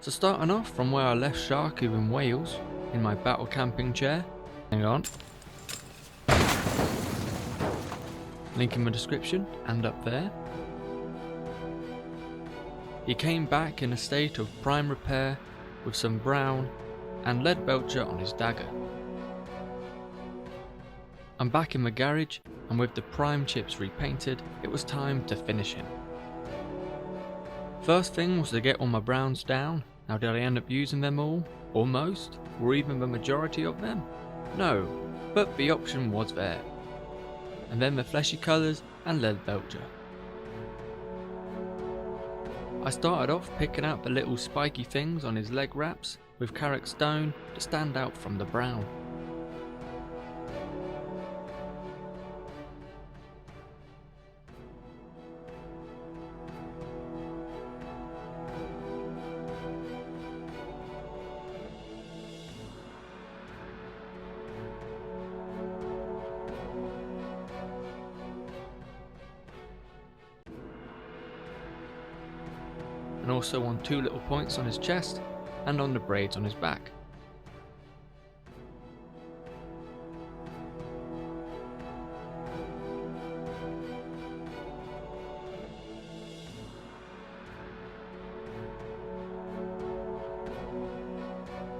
So starting off from where I left Sharku in Wales, in my battle camping chair, hang on, link in my description and up there. He came back in a state of prime repair with some brown and lead belcher on his dagger. I'm back in my garage, and with the prime chips repainted, it was time to finish him. First thing was to get all my browns down. Now did I end up using them all? Or most? Or even the majority of them? No, but the option was there. And then the fleshy colours and lead belcher. I started off picking out the little spiky things on his leg wraps with Carrick stone to stand out from the brown. And also on two little points on his chest and on the braids on his back.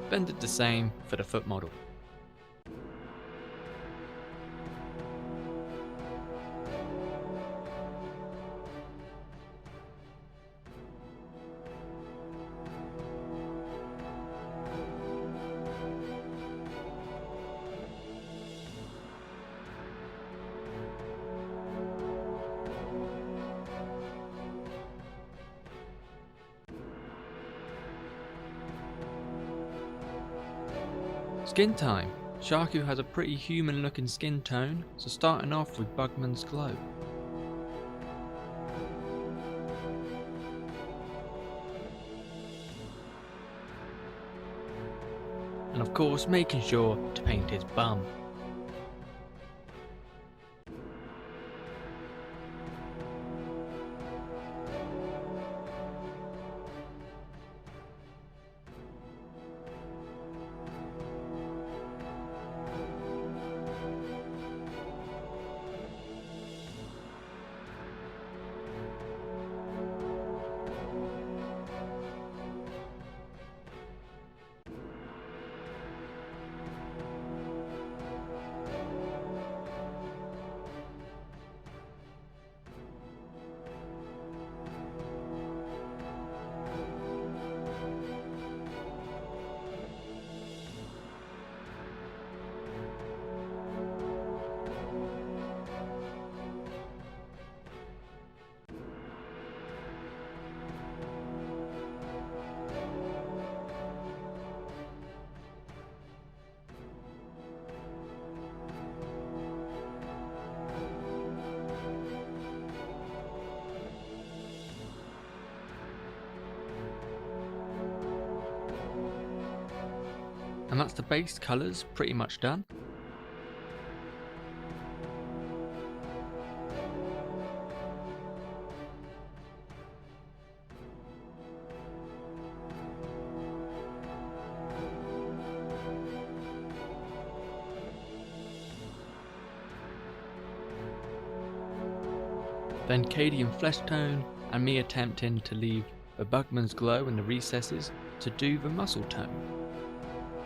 Then did the same for the foot model. Skin time. Sharku has a pretty human looking skin tone, so starting off with Bugman's Glow. And of course making sure to paint his bum. And that's the base colours pretty much done. Then Cadian flesh tone and me attempting to leave the Bugman's Glow in the recesses to do the muscle tone,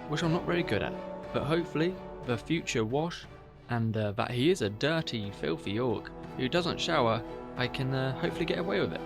which I'm not very good at, but hopefully the future wash and that he is a dirty, filthy orc who doesn't shower, I can hopefully get away with it.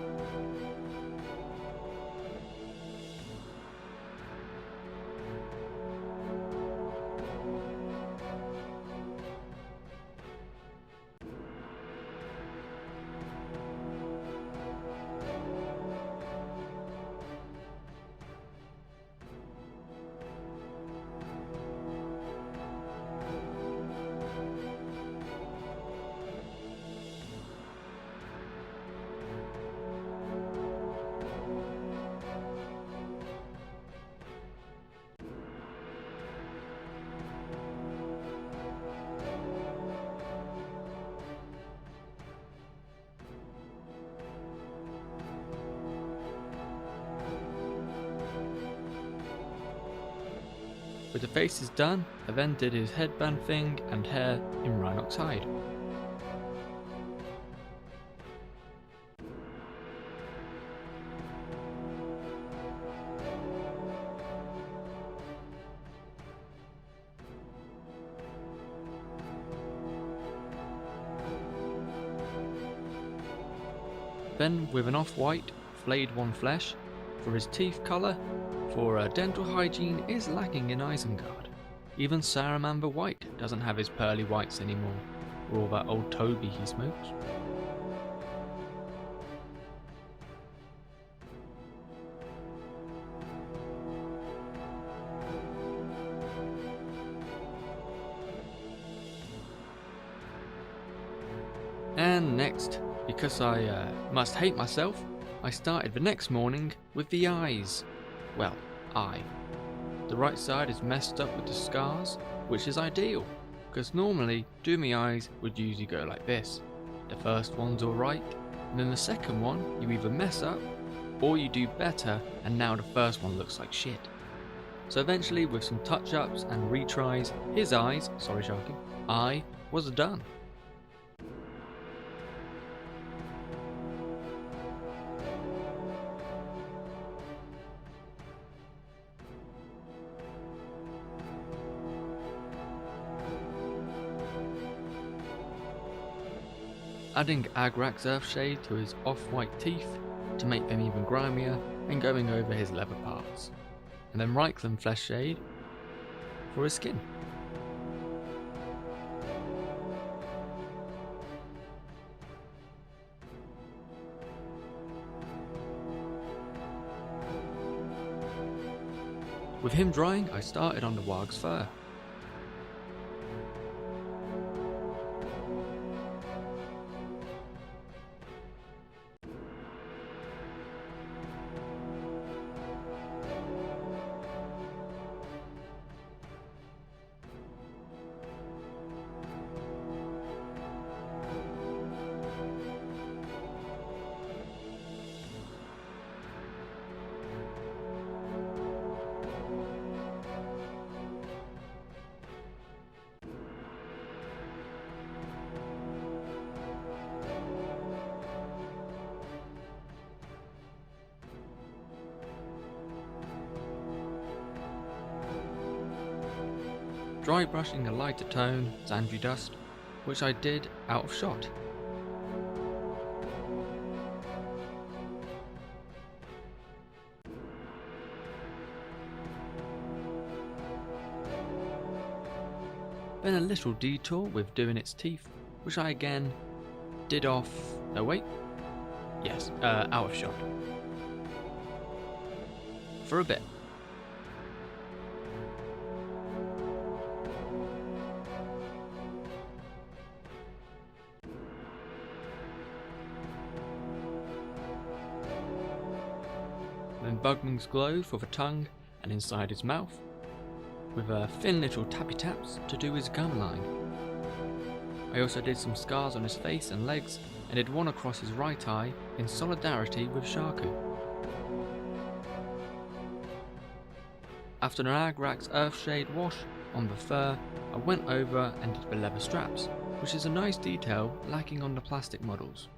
With the faces done, I then did his headband thing and hair in Rhinox hide. Then with an off-white, flayed one flesh, for his teeth colour, for dental hygiene is lacking in Isengard. Even Saramamber White doesn't have his pearly whites anymore, or all that old Toby he smokes. And next, because I must hate myself, I started the next morning with the eyes. Well, eye. The right side is messed up with the scars, which is ideal, because normally doing my eyes would usually go like this. The first one's alright, and then the second one you either mess up, or you do better and now the first one looks like shit. So eventually with some touch-ups and retries, his eyes, sorry Sharku, eye was done. Adding Agrak's Earthshade to his off-white teeth to make them even grimier, and going over his leather parts. And then Reichland Flesh Shade for his skin. With him drying, I started on the Warg's fur. Dry brushing a lighter tone, Zandri Dust, which I did out of shot. Then a little detour with doing its teeth, which I again did off, no wait, yes, out of shot. For a bit. Then Bugman's Glow for the tongue and inside his mouth, with thin little tappy taps to do his gum line. I also did some scars on his face and legs, and did one across his right eye in solidarity with Sharku. After an Agrak's Earthshade wash on the fur, I went over and did the leather straps, which is a nice detail lacking on the plastic models.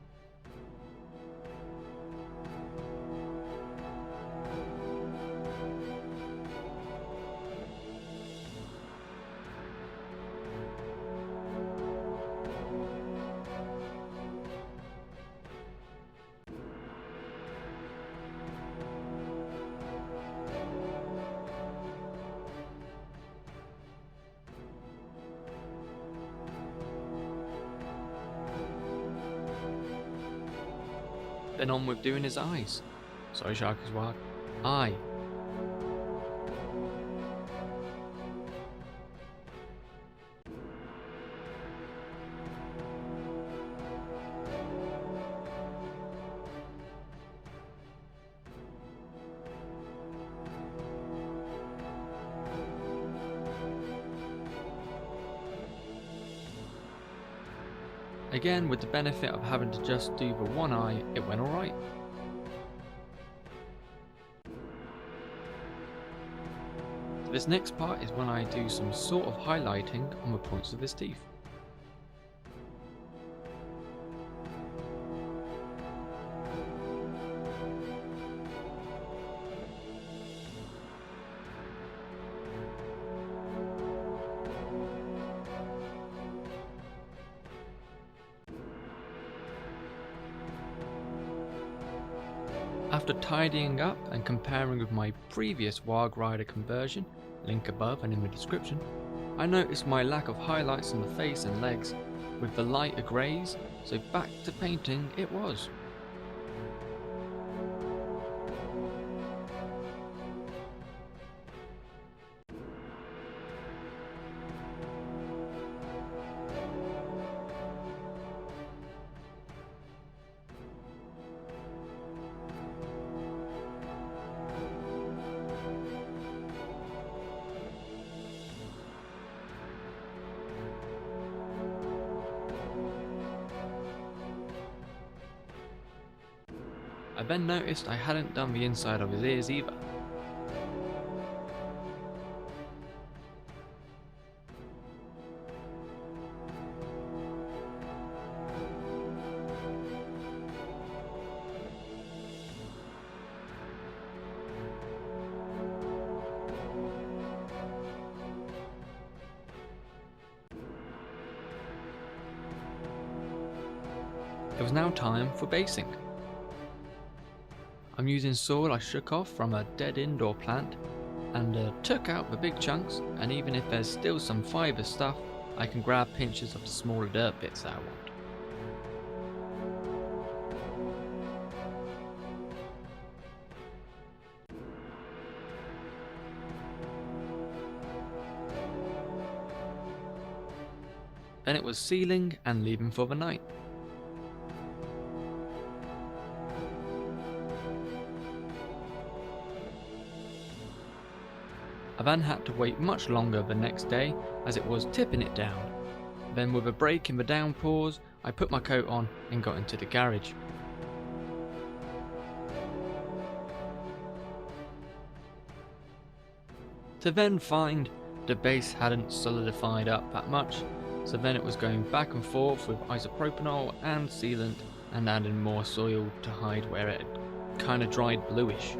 Then on with doing his eyes. Sorry Sharku's Warg. Eye. Again, with the benefit of having to just do the one eye, it went alright. This next part is when I do some sort of highlighting on the points of his teeth. After tidying up and comparing with my previous Warg rider conversion, link above and in the description, I noticed my lack of highlights on the face and legs with the lighter greys, so back to painting it was. I then noticed I hadn't done the inside of his ears either. It was now time for basing. I'm using soil I shook off from a dead indoor plant and took out the big chunks, and even if there's still some fibre stuff, I can grab pinches of the smaller dirt bits that I want. Then it was sealing and leaving for the night. I then had to wait much longer the next day as it was tipping it down. Then with a break in the downpours, I put my coat on and got into the garage. To then find the base hadn't solidified up that much, so then it was going back and forth with isopropanol and sealant and adding more soil to hide where it had kinda dried bluish.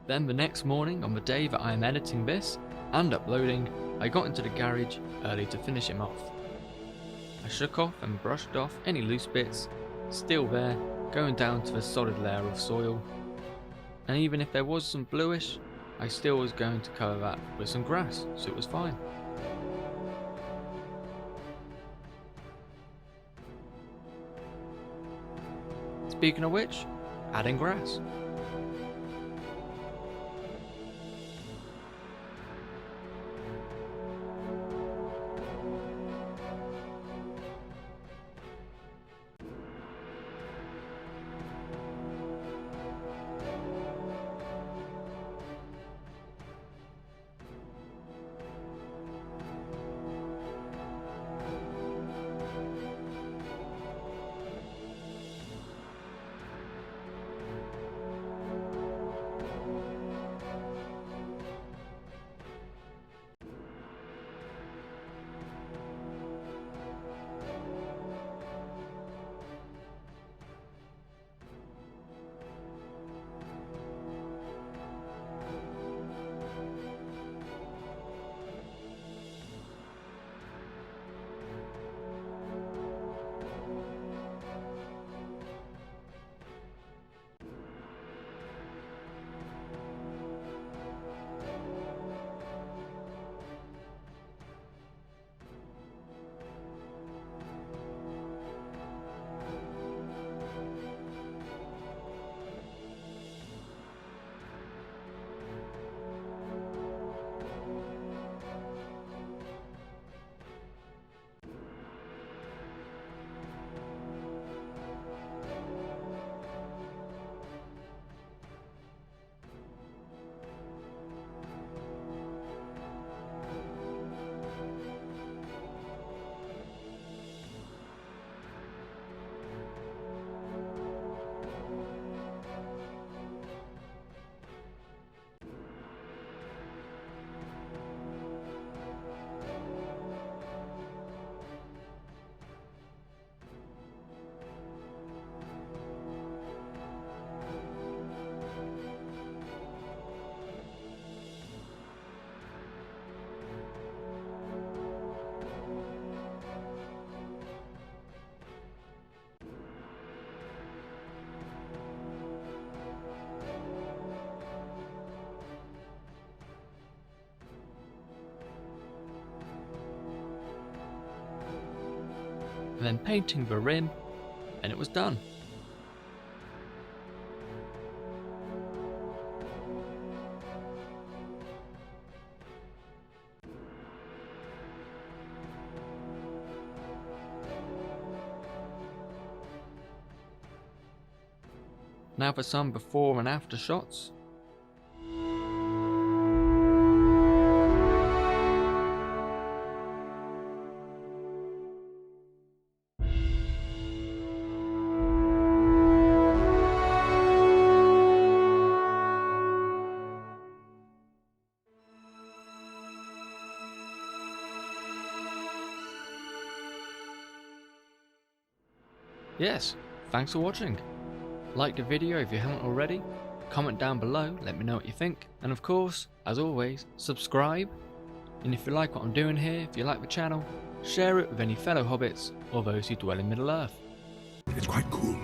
Then the next morning, on the day that I am editing this and uploading, I got into the garage early to finish him off. I shook off and brushed off any loose bits, still there, going down to the solid layer of soil. And even if there was some bluish, I still was going to cover that with some grass, so it was fine. Speaking of which, adding grass. and then painting the rim, and it was done. Now for some before and after shots. Yes, thanks for watching. Like the video if you haven't already, comment down below, let me know what you think, and of course, as always, subscribe, and if you like what I'm doing here, if you like the channel, share it with any fellow hobbits or those who dwell in Middle Earth. It's quite cool.